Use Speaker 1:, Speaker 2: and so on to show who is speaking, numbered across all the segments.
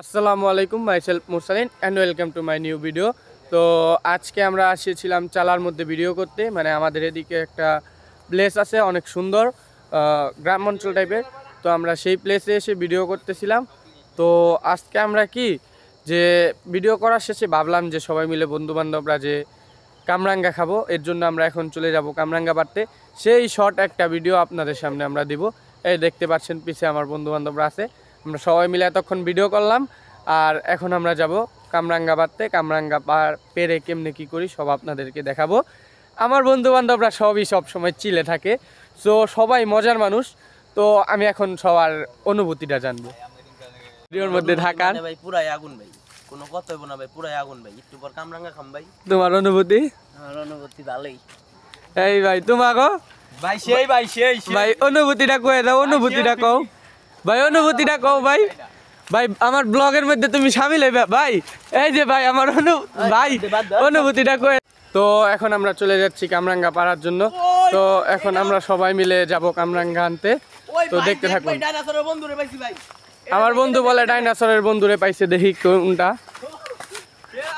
Speaker 1: আসসালামু আলাইকুম, মাইসেলফ মুরসালিন and welcome to my new video. তো আজকে আমরা আসছিলাম চালার মধ্যে ভিডিও করতে, মানে আমাদের এদিকে একটা প্লেস আছে অনেক সুন্দর, গ্রাম অঞ্চল টাইপের। তো আমরা সেই প্লেসে এসে ভিডিও করতেছিলাম। তো আজকে আমরা কি যে ভিডিও করার শেষে ভাবলাম যে সবাই মিলে বন্ধুবান্ধবরা যে কামরাঙ্গা খাবো, এর জন্য আমরা এখন চলে যাব কামরাঙ্গা পাড়তে। সেই শর্ট একটা ভিডিও আপনাদের সামনে আমরা দিব। এই দেখতে পাচ্ছেন পিছে আমার বন্ধুবান্ধবরা আছে, আমরা সবাই মিলে এতক্ষণ ভিডিও করলাম। আর এখন আমরা যাব কামরাঙ্গা পাড়তে। কামরাঙ্গা পাড় পেরে কেমনে কি করি সব আপনাদেরকে দেখাবো। আমার বন্ধুবান্ধবরা সবই সব সময় চিলে থাকে, সো সবাই মজার মানুষ। তো আমি এখন সবার অনুভূতিটা জানবো। ভিডিওর মধ্যে ঢাকার
Speaker 2: ভাই পুরাই আগুন ভাই, কোনো কথা হইব না ভাই, পুরাই আগুন ভাই। একটু পর কামরাঙ্গা খাম ভাই।
Speaker 1: তোমার অনুভূতি?
Speaker 2: আমার অনুভূতি ভালোই
Speaker 1: এই ভাই তোমাকে
Speaker 2: ভাই। সেই ভাই সেই
Speaker 1: ভাই অনুভূতিটা কয়ে দাও, অনুভূতিটা কও ভাই, অনুভূতিটা কও ভাই। ভাই আমার ব্লগের মধ্যে তুমি সামিল হইবে ভাই। এই যে ভাই আমার ভাই অনুভূতিটা কয়ে। তো এখন আমরা চলে যাচ্ছি কামরাঙ্গা পাড়ার জন্য। তো এখন আমরা সবাই মিলে যাব কামরাঙ্গা আনতে। তো দেখতে থাকুন।
Speaker 2: ডাইনোসরের বন্ধুরে পাইছি ভাই।
Speaker 1: আমার বন্ধু বলে ডাইনোসরের বন্ধুরে পাইছে, দেখি কোনটা।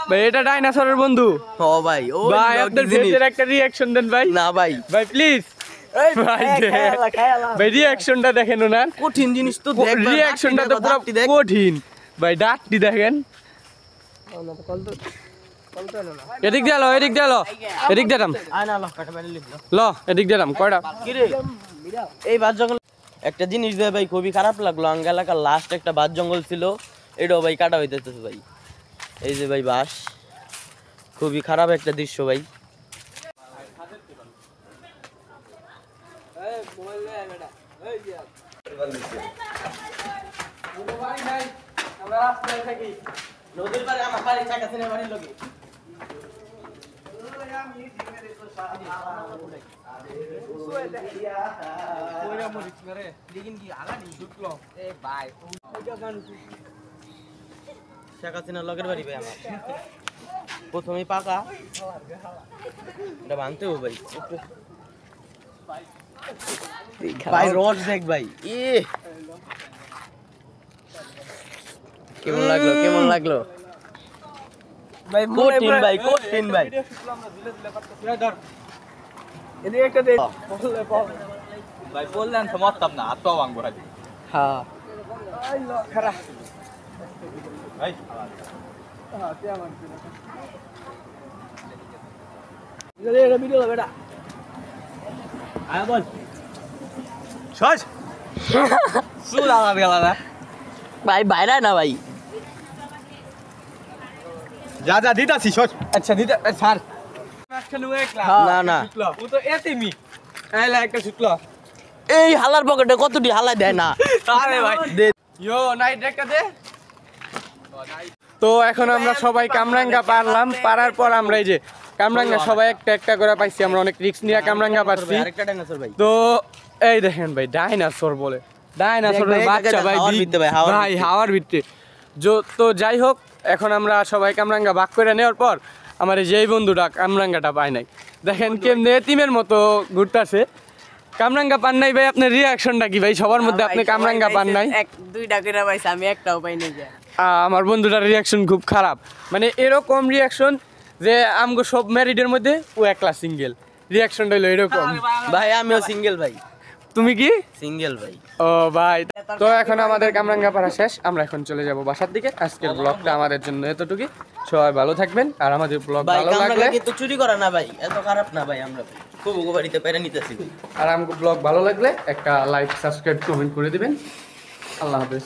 Speaker 1: ভাই এটা ডাইনোসরের বন্ধু?
Speaker 2: ও ভাই, ও
Speaker 1: ভাই আপনার ফেসের একটা রিঅ্যাকশন দেন ভাই।
Speaker 2: না ভাই,
Speaker 1: ভাই প্লিজ ভাই ভাই রিঅ্যাকশনটা দেখেন ওনার।
Speaker 2: কঠিন জিনিস তো দেখ,
Speaker 1: রিঅ্যাকশনটা তো পুরো কঠিন ভাই। ডাকটি দেখেন। এদিক দিয়ে লো, এদিক দিয়ে লো, এদিক দিয়ে দাম
Speaker 2: আয় না, ল কাটা বাইরে লিখলো
Speaker 1: ল, এদিক দিয়ে দাম কয়টা।
Speaker 2: কি রে এই বাদ জঙ্গল একটা জিনিস দে ভাই, খুবই খারাপ লাগলো। আঙ্গ এলাকার লাস্ট একটা বাদ জঙ্গল ছিল, এটাও ভাই কাটা হইতেছে ভাই। এই যে ভাই বাস, খুবই খারাপ একটা দৃশ্য ভাই। নদীর পারে আমার বাড়ি, চাকা চিনে বাড়ির লোকে। চাকা চিনার লগের বাড়ি ভাই আমার। প্রথমেই পাকা, এটা ভাঙতে হবে ভাই। ভাই রড দেখ ভাই, কেমন লাগলো, কেমন লাগলো ভাই? কঠিন ভাই, কঠিন ভাই।
Speaker 3: ভাই বললেন তো মরতাম না, হাত পাও ভাঙবো ভাই।
Speaker 1: হ্যাঁ
Speaker 3: ভাই
Speaker 2: ভাই বাইরে না ভাই,
Speaker 3: যা যা দিতাছি সর।
Speaker 1: আচ্ছা দিদা স্যার
Speaker 2: না না
Speaker 1: ও তো এতিমি। আইলা একটা শুকলো।
Speaker 2: এই হালার পকেটে কতটি হালা দেয় না।
Speaker 1: আরে ভাই
Speaker 2: দে
Speaker 1: ইয়ো নাইট একটা দে। তো এখন আমরা সবাই কামরাঙ্গা পারলাম। পারার পর আমরা এই যে কামরাঙ্গা সবাই একটা একটা করে পাইছি। আমরা অনেক রিস্ক নিয়ে কামরাঙ্গা পারছি।
Speaker 2: আরেকটা ডাইনোসর ভাই।
Speaker 1: তো এই দেখেন ভাই ডাইনোসর বলে, ডাইনোসরের বাচ্চা ভাই, ভাই হাওয়ার ভিতরে। তো যাই হোক, এখন আমরা সবাই কামরাঙ্গা ভাগ করে নেওয়ার পর আমার এই যেই বন্ধুটা কামরাঙ্গাটা পায় নাই, দেখেন কেমনে এতিমের মতো ঘুরতেছে। কামরাঙ্গা পান নাই ভাই, আপনার রিয়াকশনটা কি ভাই? সবার মধ্যে আপনি কামরাঙ্গা পান নাই,
Speaker 2: দুইটা করে পাইছি, আমি একটাও পাই নাই।
Speaker 1: আমার বন্ধুটার রিয়াকশন খুব খারাপ, মানে এরকম রিয়াকশন যে আমগো সব ম্যারিডের মধ্যে ও একলা সিঙ্গেল। রিয়াকশনটা হলো এরকম।
Speaker 2: ভাই আমিও সিঙ্গেল ভাই।
Speaker 1: তুমি কি
Speaker 2: সিঙ্গেল ভাই?
Speaker 1: ও ভাই, তো এখন আমাদের কামরাঙ্গা পাড়া শেষ, আমরা এখন চলে যাব বাসার দিকে। আজকের ব্লগটা আমাদের জন্য এতটুকুই। সবাই ভালো থাকবেন, আর আমাদের ব্লগ
Speaker 2: ভাই
Speaker 1: ভালো লাগলে,
Speaker 2: কামরাঙ্গা কিন্তু চুরি করা না ভাই, এত খারাপ না ভাই। আমরা ভাই খুব বাড়িতে পেরে নিতেছি।
Speaker 1: আর আমাকে ব্লগ ভালো লাগলে একটা লাইক, সাবস্ক্রাইব, কমেন্ট করে দিবেন। আল্লাহ হাফেজ।